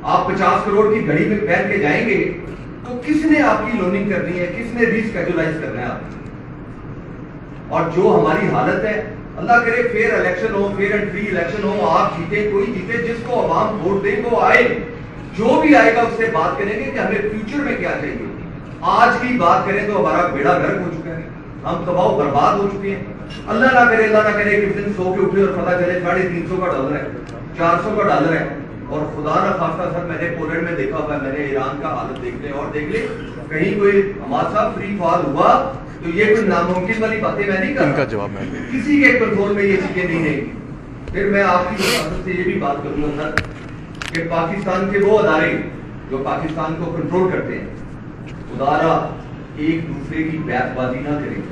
آپ 50 کروڑ کی گھڑی میں پہن کے جائیں گے تو کس نے آپ کی لوننگ کرنی ہے, کس نے ریسکیجولائز کرنا ہے آپ کی. اور جو ہماری حالت ہے, اللہ کرے فیئر الیکشن ہو, فیئر اینڈ فری الیکشن ہو, آپ جیتے کوئی جیتے, جس کو عوام ووٹ دیں وہ آئے, جو بھی آئے گا اس سے بات کریں گے کہ ہمیں فیوچر میں کیا چاہیے. آج کی بات کریں تو ہمارا بیڑا گرک ہو چکا ہے, ہم تباہ و برباد ہو چکے ہیں. اللہ نہ کرے کہ دن سو کے اٹھے اور پتہ چلے $350 کا ڈالر ہے, $400 کا ڈالر ہے. اور خدا نہ خواستہ سر میں نے پولینڈ میں دیکھا ہوا ہے, میں نے ایران کا حالت دیکھ لے اور دیکھ لے, کہیں کوئی ہمارا صاحب فری فال ہوا تو یہ کوئی ناممکن والی باتیں میں نہیں کر رہا, کسی کے کنٹرول میں یہ چیزیں نہیں رہیں. پھر میں آپ کی حفاظت سے یہ بھی بات کروں گا سر کہ پاکستان کے وہ ادارے جو پاکستان کو کنٹرول کرتے ہیں, خدا ایک دوسرے کی بیعت بازی نہ کریں.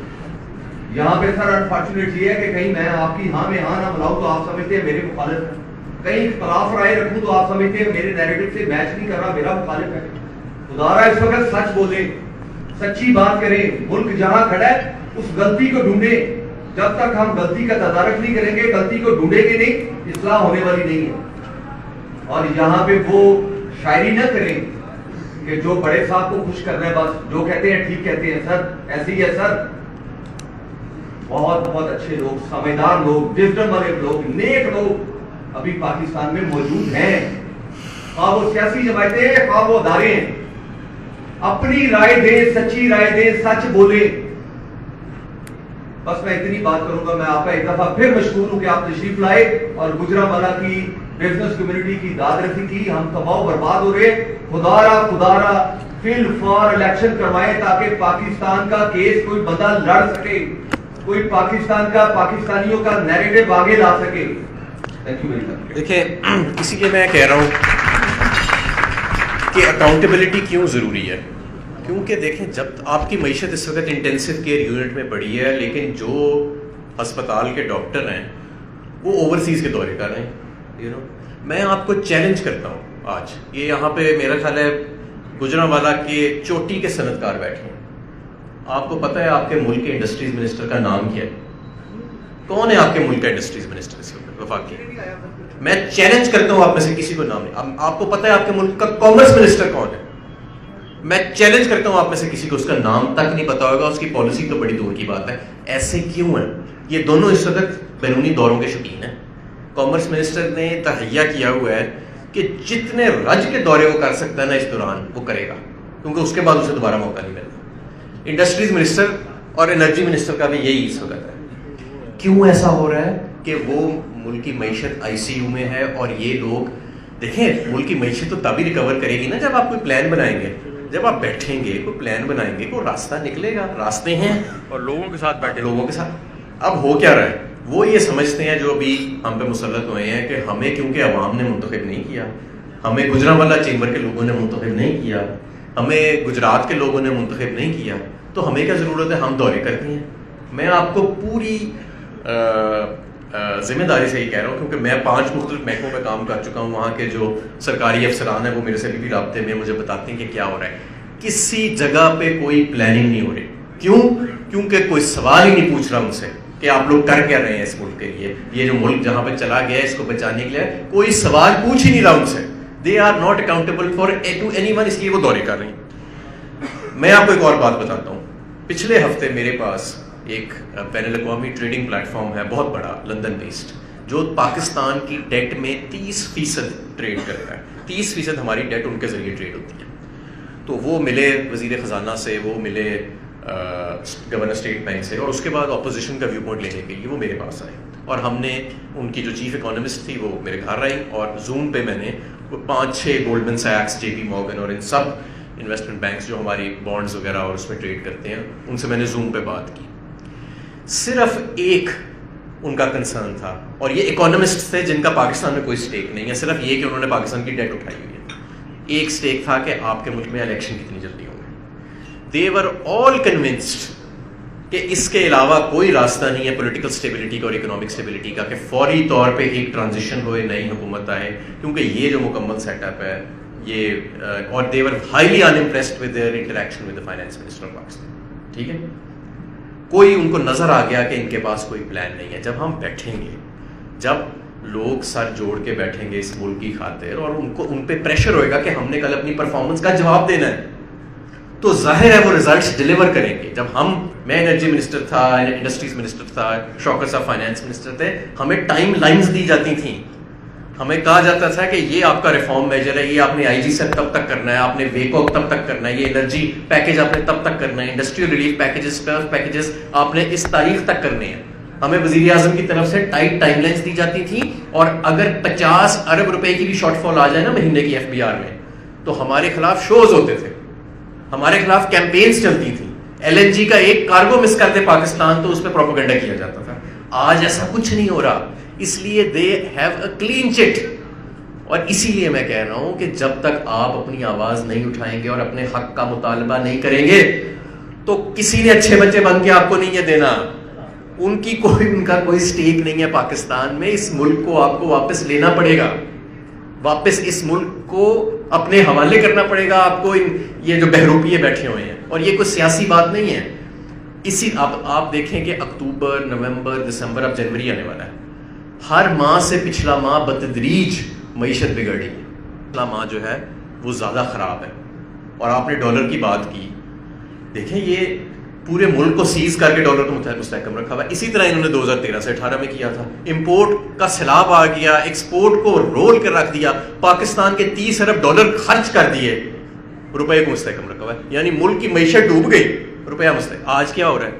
یہاں پہ سر انفارچونیٹ یہ ہے کہ کہیں میں آپ کی ہاں میں ہاں نہ ملاؤں تو آپ سمجھتے ہیں میرے مخالف ہے, کہیں اختلاف رائے رکھوں تو آپ سمجھتے ہیں میرے نیریٹو سے میچ نہیں کر رہا, میرا مخالف ہے. خدا اس وقت سچ بولیں, سچی بات کریں. ملک جہاں کھڑا ہے اس غلطی کو ڈھونڈیں. جب تک ہم غلطی کا تدارک نہیں کریں گے, غلطی کو ڈھونڈیں گے نہیں, اصلاح ہونے والی نہیں ہے. اور یہاں پہ وہ شاعری نہ کریں کہ جو بڑے صاحب کو خوش کرنا ہے بس جو کہتے ہیں ٹھیک کہتے ہیں سر, ایسے ہی ہے سر. بہت بہت اچھے لوگ, سمجھدار لوگ, وزڈم والے لوگ, نیک لوگ ابھی پاکستان میں موجود ہیں. خواہ وہ سیاسی جماعتیں, خواہ وہ ادارے ہیں, اپنی رائے دیں, سچی رائے دیں, سچ بولیں. بس میں اتنی بات کروں گا. میں آپ کا ایک دفعہ پھر مشکور ہوں کہ آپ تشریف لائے اور گجرانوالہ کی بزنس کمیونٹی کی داد رسی کی. ہم تباہ و برباد ہو رہے, خدا را فل فار الیکشن کروائیں تاکہ پاکستان کا کیس کوئی بندہ لڑ سکے, کوئی پاکستان کا پاکستانیوں کا نیریٹو آگے لا سکے. دیکھیں اسی لیے میں کہہ رہا ہوں کہ اکاؤنٹیبلٹی کیوں ضروری ہے. کیونکہ دیکھیں جب آپ کی معیشت اس وقت انٹینسو کیئر یونٹ میں پڑی ہے, لیکن جو ہسپتال کے ڈاکٹر ہیں وہ اوورسیز کے دورے کر رہے ہیں. میں آپ کو چیلنج کرتا ہوں آج, یہ یہاں پہ میرا خیال ہے گجرانوالہ کے چوٹی کے صنعت کار بیٹھے ہیں. آپ کو پتہ ہے آپ کے ملک کے انڈسٹریز منسٹر کا نام کیا ہے؟ کون ہے آپ کے ملک کا انڈسٹریز منسٹر اس وقت وفاقی؟ میں چیلنج کرتا ہوں آپ میں سے کسی کو نام نہیں. آپ کو پتہ ہے آپ کے ملک کا کامرس منسٹر کون ہے؟ میں چیلنج کرتا ہوں آپ میں سے کسی کو اس کا نام تک نہیں پتا ہوگا, اس کی پالیسی تو بڑی دور کی بات ہے. ایسے کیوں ہیں؟ یہ دونوں اس وقت بیرونی دوروں کے شوقین ہیں. کامرس منسٹر نے تہیہ کیا ہوا ہے کہ جتنے رج کے دورے وہ کر سکتا ہے نا اس دوران وہ کرے گا, کیونکہ اس کے بعد اسے دوبارہ موقع نہیں ملتا. انڈسٹریز منسٹر اور انرجی منسٹر کا بھی یہی اس وقت ہے. کیوں ایسا ہو رہا ہے کہ وہ ملک کی معیشت آئی سی یو میں ہے, اور یہ لوگ دیکھیں ملک کی معیشت تو تبھی ریکور کرے گی نا جب آپ کوئی پلان بنائیں گے, جب آپ بیٹھیں گے کوئی پلان بنائیں گے, کوئی راستہ نکلے گا. راستے ہیں اور لوگوں کے ساتھ بیٹھے, لوگوں کے ساتھ. اب ہو کیا رہا ہے, وہ یہ سمجھتے ہیں جو ابھی ہم پہ مسلط ہوئے ہیں کہ ہمیں کیونکہ عوام نے منتخب نہیں کیا, ہمیں گجرانوالہ چیمبر کے لوگوں نے منتخب نہیں کیا, ہمیں گجرات کے لوگوں نے منتخب نہیں کیا, تو ہمیں کیا ضرورت ہے, ہم دورے کرتے ہیں. میں آپ کو پوری ذمہ داری سے یہ کہہ رہا ہوں کیونکہ میں 5 مختلف محکموں میں کام کر چکا ہوں. وہاں کے جو سرکاری افسران ہیں وہ میرے سے بھی رابطے میں مجھے بتاتے ہیں کہ کیا ہو رہا ہے. کسی جگہ پہ کوئی پلاننگ نہیں ہو رہی. کیوں؟ کیونکہ کوئی سوال ہی نہیں پوچھ رہا مجھ سے کہ آپ لوگ کر کیا رہے ہیں اس ملک کے لیے. یہ جو ملک جہاں پہ چلا گیا ہے اس کو بچانے کے لیے کوئی سوال پوچھ ہی نہیں رہا مجھ سے. They are not accountable for to any one, اس لیے وہ دورے کر رہے ہیں. میں آپ کو ایک اور بات بتاتا ہوں. پچھلے ہفتے میرے پاس ایک بین الاقوامی ٹریڈنگ پلیٹ فارم ہے بہت بڑا, لندن بیسڈ, جو پاکستان کی ڈیٹ میں 30% ٹریڈ کرتا ہے. 30% ہماری ڈیٹ ان کے ذریعے ٹریڈ ہوتی ہے. تو وہ ملے وزیر خزانہ سے, وہ ملے گورنر اسٹیٹ بینک سے, اور اس کے بعد اپوزیشن کا ویو پوائنٹ لینے کے لیے وہ میرے پاس آئے, اور ہم نے ان کی جو چیف اکانومسٹ تھی وہ میرے گھر آئی, اور زوم پہ میں نے 5-6 گولڈمن سیکس, جے پی مورگن اور ان سب انویسٹمنٹ بینکس جو ہماری بانڈز وغیرہ اور اس میں ٹریڈ کرتے ہیں ان سے میں نے زوم پہ بات کی. صرف ایک ان کا کنسرن تھا, اور یہ اکانومسٹ تھے جن کا پاکستان میں کوئی اسٹیک نہیں ہے, صرف یہ کہ انہوں نے پاکستان کی ڈیٹ اٹھائی ہوئی ہے. ایک اسٹیک تھا کہ آپ کے ملک میں الیکشن کتنی جلدی ہوں گے. دے ور آل کنونسڈ کہ اس کے علاوہ کوئی راستہ نہیں ہے پولیٹیکل اسٹیبلٹی کا اور اکنامک اسٹیبلٹی کا کہ فوری طور پہ ایک ٹرانزیشن ہوئے, نئی حکومت آئے, کیونکہ یہ جو مکمل سیٹ اپ ہے یہ, اور they were highly unimpressed with their interaction with the finance minister of Pakistan. ٹھیک ہے, کوئی ان کو نظر آ گیا کہ ان کے پاس کوئی پلان نہیں ہے. جب ہم بیٹھیں گے, جب لوگ سر جوڑ کے بیٹھیں گے اس ملک کی خاطر اور ان پہ پریشر ہوئے گا کہ ہم نے کل اپنی پرفارمنس کا جواب دینا ہے, تو ظاہر ہے وہ ریزلٹس ڈیلیور کریں گے. جب میں انرجی منسٹر تھا, انڈسٹریز منسٹر تھا, شوکت صاحب فائنانس منسٹر تھے, ہمیں ٹائم لائنز دی جاتی تھیں, ہمیں کہا جاتا تھا کہ یہ آپ کا ریفارم میجر ہے, یہ آپ نے آئی جی سے تب تک کرنا ہے, آپ نے ویکو تب تک کرنا ہے, یہ انرجی پیکج آپ نے تب تک کرنا ہے, انڈسٹریل ریلیف پیکجز آپ نے اس تاریخ تک کرنے ہیں. ہمیں وزیر اعظم کی طرف سے ٹائٹ ٹائم لائنز دی جاتی تھیں, اور اگر 50 ارب روپے کی بھی شارٹ فال آ جائے نا مہینے کی ایف بی آر میں, تو ہمارے خلاف شوز ہوتے تھے, ہمارے خلاف کیمپینز چلتی تھیں. ایل این جی کا ایک کارگو مس کرتے پاکستان تو اس پہ پروپیگنڈا کیا جاتا تھا. آج ایسا کچھ نہیں ہو رہا, اس لیے they have a clean chit. اور اسی لیے میں کہہ رہا ہوں کہ جب تک آپ اپنی آواز نہیں اٹھائیں گے اور اپنے حق کا مطالبہ نہیں کریں گے, تو کسی نے اچھے بچے بن کے آپ کو نہیں ہے دینا. ان کا کوئی سٹیک نہیں ہے پاکستان میں. اس ملک کو آپ کو واپس لینا پڑے گا, واپس اس ملک کو اپنے حوالے کرنا پڑے گا آپ کو. یہ جو بہروپیے بیٹھے ہوئے ہیں, اور یہ کوئی سیاسی بات نہیں ہے. اسی آپ دیکھیں کہ اکتوبر, نومبر, دسمبر, اب جنوری آنے والا ہے, ہر ماہ سے پچھلا ماہ بتدریج معیشت بگڑ رہی ہے. پچھلا ماہ جو ہے وہ زیادہ خراب ہے. اور آپ نے ڈالر کی بات کی, دیکھیں یہ پورے ملک کو سیز کر کے ڈالر کو مستحکم رکھا ہوا ہے. اسی طرح انہوں نے 2013 سے 18 میں کیا تھا. امپورٹ کا سیلاب آ گیا, ایکسپورٹ کو رول کر رکھ دیا, پاکستان کے 30 ارب ڈالر خرچ کر دیے, روپے کو مستحکم رکھا ہوا ہے. یعنی ملک کی معیشت ڈوب گئی, روپیہ مستحکم. آج کیا ہو رہا ہے؟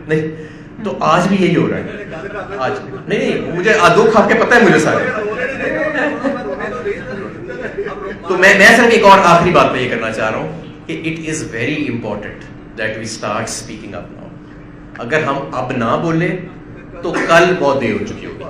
نہیں تو آج بھی یہی ہو رہا ہے. آج نہیں, مجھے دکھ آپ کے پتہ ہے مجھے سارے. تو میں صرف ایک اور آخری بات میں یہ کرنا چاہ رہا ہوں کہ it is very important that we start speaking up now. اگر ہم اب نہ بولیں تو کل بہت دیر ہو چکی ہوگی.